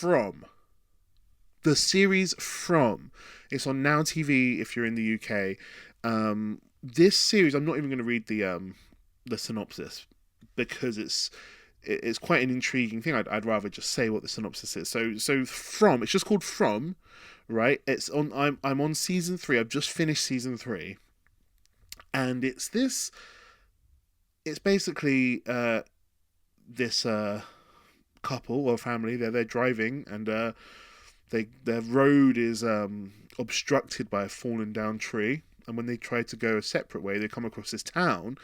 From. The series From. It's on Now TV if you're in the UK. This series, I'm not even going to read the synopsis because it's quite an intriguing thing. I'd rather just say what the synopsis is. So From. It's just called From, right? It's on. I'm on season 3. I've just finished season 3, and it's this. It's basically this couple or family. They're driving, and their road is obstructed by a fallen down tree. And when they try to go a separate way, they come across this town,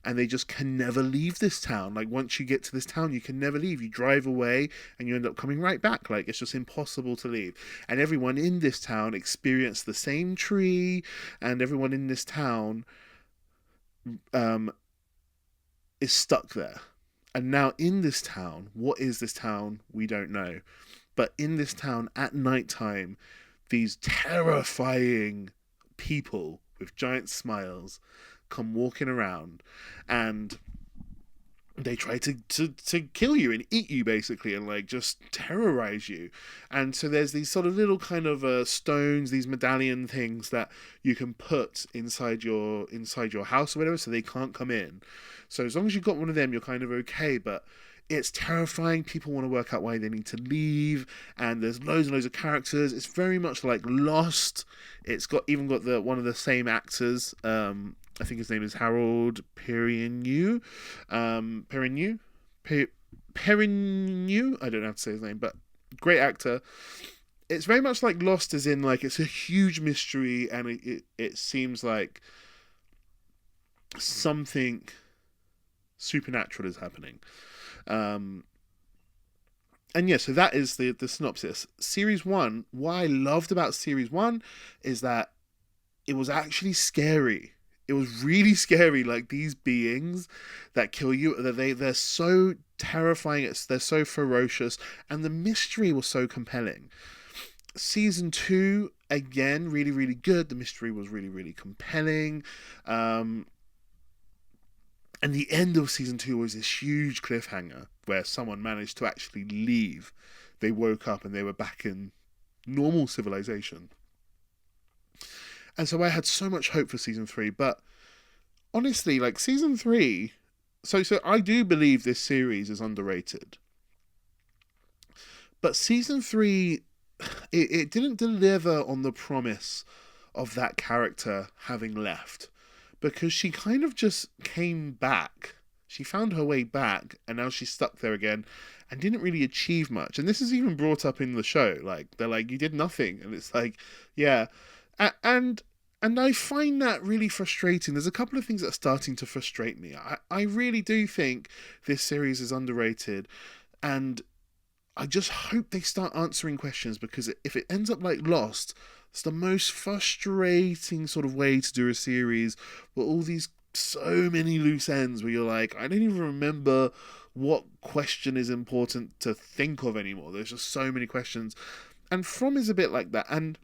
and they just can never leave this town. Like, once you get to this town, you can never leave. You drive away, and you end up coming right back. Like, it's just impossible to leave. And everyone in this town experienced the same tree, and everyone in this town is stuck there. And now in this town, what is this town? We don't know. But in this town, at night time, these terrifying people with giant smiles come walking around, and they try to kill you and eat you, basically, and like just terrorize you. And so there's these sort of little kind of stones, these medallion things that you can put inside your house or whatever, so they can't come in. So as long as you've got one of them, you're kind of okay. But it's terrifying. People want to work out why they need to leave, and there's loads and loads of characters. It's very much like Lost. It's got the one of the same actors. I think his name is Harold Perrineau. Perrineau. I don't know how to say his name, but great actor. It's very much like Lost, as in like it's a huge mystery, and it seems like something supernatural is happening. And yeah, so that is the synopsis. Series 1, what I loved about Series 1 is that it was actually scary. It was really scary, like these beings that kill you, they're so terrifying, they're so ferocious, and the mystery was so compelling. Season 2, again, really, really good. The mystery was really, really compelling. And the end of season 2 was this huge cliffhanger where someone managed to actually leave. They woke up and they were back in normal civilization. And so I had so much hope for season 3, but honestly, like season 3, so I do believe this series is underrated. But season 3, it didn't deliver on the promise of that character having left. Because she kind of just came back. She found her way back, and now she's stuck there again and didn't really achieve much. And this is even brought up in the show. Like, they're like, you did nothing. And it's like, yeah. And I find that really frustrating. There's a couple of things that are starting to frustrate me. I really do think this series is underrated. And I just hope they start answering questions, because if it ends up like Lost, it's the most frustrating sort of way to do a series, where all these so many loose ends where you're like, I don't even remember what question is important to think of anymore. There's just so many questions. And From is a bit like that. And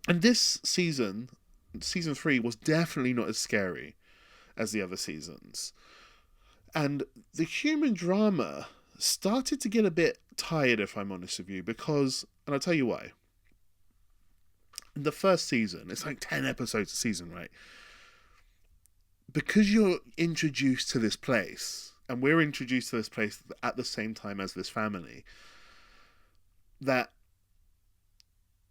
this season 3, was definitely not as scary as the other seasons. And the human drama started to get a bit tired, if I'm honest with you, because, and I'll tell you why. In the first season, it's like 10 episodes a season, right? Because you're introduced to this place, and we're introduced to this place at the same time as this family, that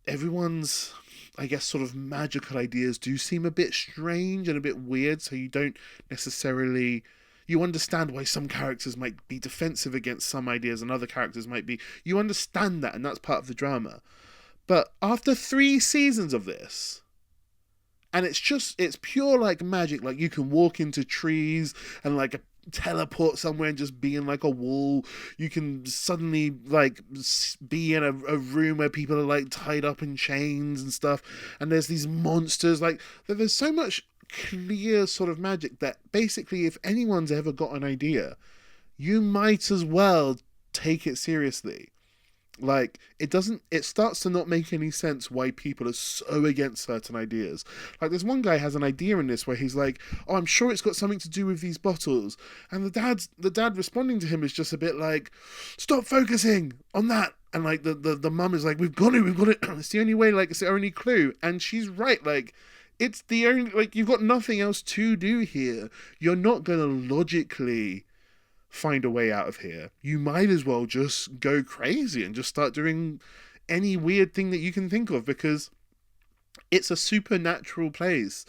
everyone's, I guess, sort of magical ideas do seem a bit strange and a bit weird, so you don't necessarily... You understand why some characters might be defensive against some ideas and other characters might be... You understand that, and that's part of the drama. But after 3 seasons of this, and it's pure like magic, like you can walk into trees and like teleport somewhere and just be in like a wall. You can suddenly like be in a room where people are like tied up in chains and stuff, and there's these monsters. Like, there's so much clear sort of magic that basically if anyone's ever got an idea, you might as well take it seriously. Like, it starts to not make any sense why people are so against certain ideas. Like, there's one guy has an idea in this where he's like, oh, I'm sure it's got something to do with these bottles. And the dad responding to him is just a bit like, stop focusing on that. And like the mum is like, we've got it. It's the only way, like it's the only clue. And she's right, like it's the only, like you've got nothing else to do here. You're not gonna logically find a way out of here. You might as well just go crazy and just start doing any weird thing that you can think of, because it's a supernatural place.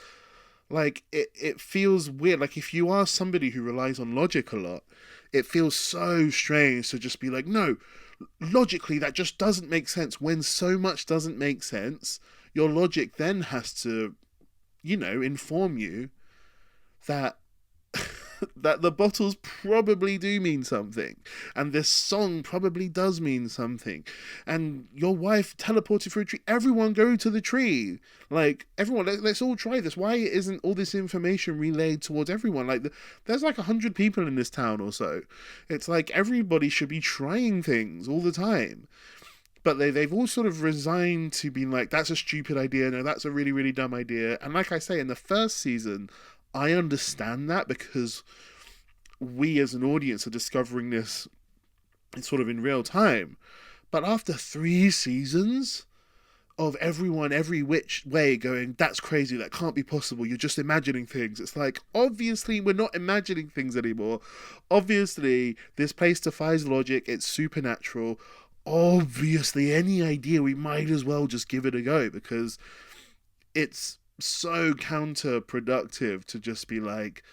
Like it feels weird. Like if you are somebody who relies on logic a lot, it feels so strange to just be like, no, logically that just doesn't make sense. When so much doesn't make sense, your logic then has to, inform you that that the bottles probably do mean something, and this song probably does mean something, and your wife teleported through a tree. Everyone go to the tree, like everyone. Let's all try this. Why isn't all this information relayed towards everyone? Like there's like 100 people in this town or so. It's like everybody should be trying things all the time. But they've all sort of resigned to being like, that's a stupid idea. No, that's a really, really dumb idea. And like I say, in the first season, I understand that because we as an audience are discovering this sort of in real time. But after 3 seasons of everyone every which way going, that's crazy, that can't be possible, you're just imagining things. It's like, obviously we're not imagining things anymore. Obviously this place defies logic, it's supernatural. Obviously any idea, we might as well just give it a go, because it's so counterproductive to just be like,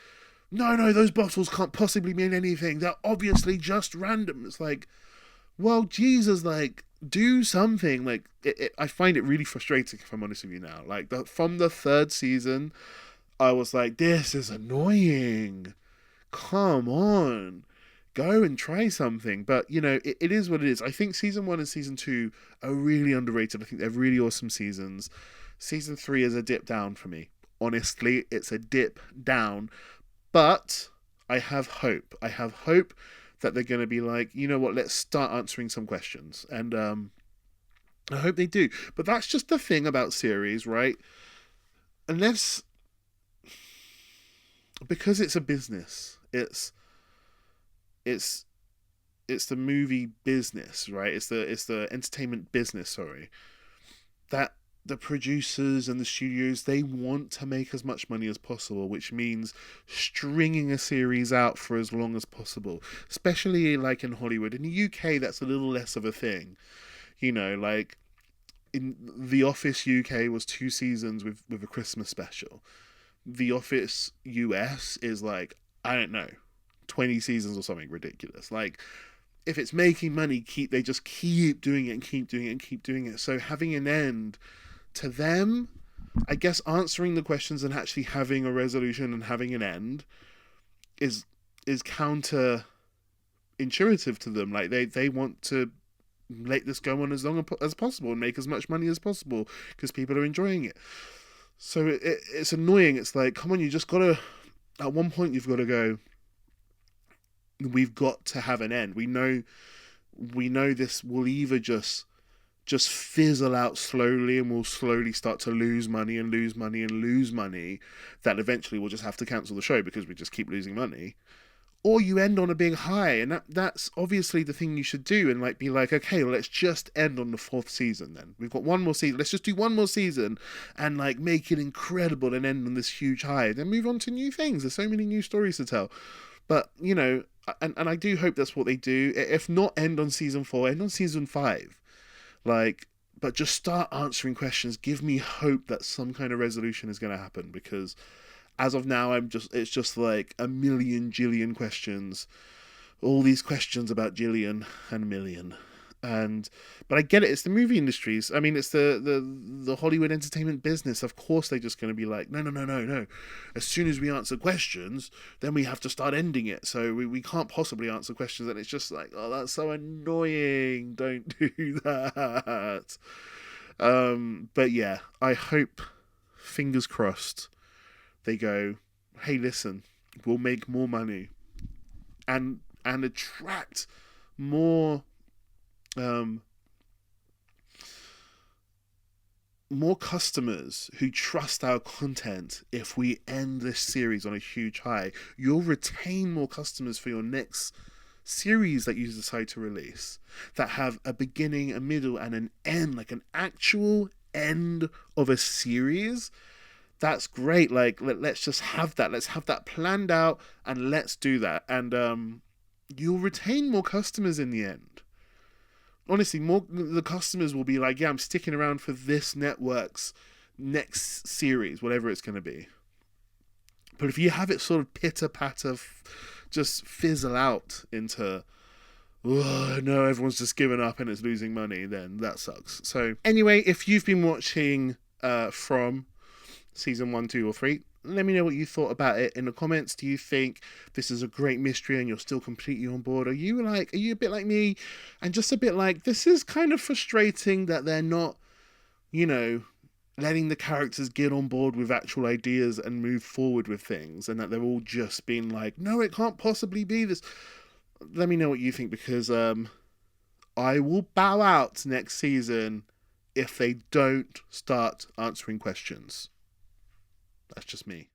no, those bottles can't possibly mean anything, they're obviously just random. It's like, well, Jesus, like, do something. Like, I find it really frustrating, if I'm honest with you now. Like, from the third season, I was like, this is annoying. Come on. Go and try something. But, it is what it is. I think season 1 and season 2 are really underrated. I think they're really awesome seasons. Season 3 is a dip down for me. Honestly, it's a dip down. But I have hope. I have hope that they're going to be like, you know what, let's start answering some questions. And I hope they do. But that's just the thing about series, right? Unless, because it's a business, it's the movie business, right? It's the entertainment business, sorry. That the producers and the studios, they want to make as much money as possible, which means stringing a series out for as long as possible, especially like in Hollywood. In the UK, that's a little less of a thing, like in The Office UK was 2 seasons with a Christmas special. The Office US is like, I don't know, 20 seasons or something ridiculous. Like, if it's making money, they just keep doing it and keep doing it and keep doing it. So having an end, to them, I guess answering the questions and actually having a resolution and having an end is counter intuitive to them. Like they want to let this go on as long as possible and make as much money as possible because people are enjoying it. So it's annoying. It's like, come on, you just gotta, at one point you've got to go, we've got to have an end. We know this will either just fizzle out slowly and we'll slowly start to lose money and lose money and lose money, that eventually we'll just have to cancel the show because we just keep losing money. Or you end on a big high, and that's obviously the thing you should do, and like be like, okay, well, let's just end on the 4th season then. We've got one more season, let's just do one more season and like make it incredible and end on this huge high, then move on to new things. There's so many new stories to tell. But, and I do hope that's what they do. If not end on season 4, end on season 5. Like, but just start answering questions. Give me hope that some kind of resolution is going to happen, because as of now, it's just like a million jillion questions. All these questions about Jillian and million. But I get it, it's the movie industries. I mean, it's the Hollywood entertainment business. Of course they're just going to be like, no. As soon as we answer questions, then we have to start ending it. So we can't possibly answer questions. And it's just like, oh, that's so annoying. Don't do that. But yeah, I hope, fingers crossed, they go, hey, listen, we'll make more money and attract more customers who trust our content. If we end this series on a huge high, you'll retain more customers for your next series that you decide to release that have a beginning, a middle, and an end, like an actual end of a series, that's great. Like, let's just have that. Let's have that planned out, and let's do that. And you'll retain more customers in the end. Honestly, more the customers will be like, yeah, I'm sticking around for this network's next series, whatever it's going to be. But if you have it sort of pitter patter, just fizzle out into, oh no, everyone's just given up and it's losing money, then that sucks. So anyway, if you've been watching from season 1, 2, or 3, let me know what you thought about it in the comments. Do you think this is a great mystery and you're still completely on board? Are you a bit like me and just a bit like, this is kind of frustrating that they're not, letting the characters get on board with actual ideas and move forward with things, and that they're all just being like, no, it can't possibly be this. Let me know what you think, because I will bow out next season if they don't start answering questions. That's just me.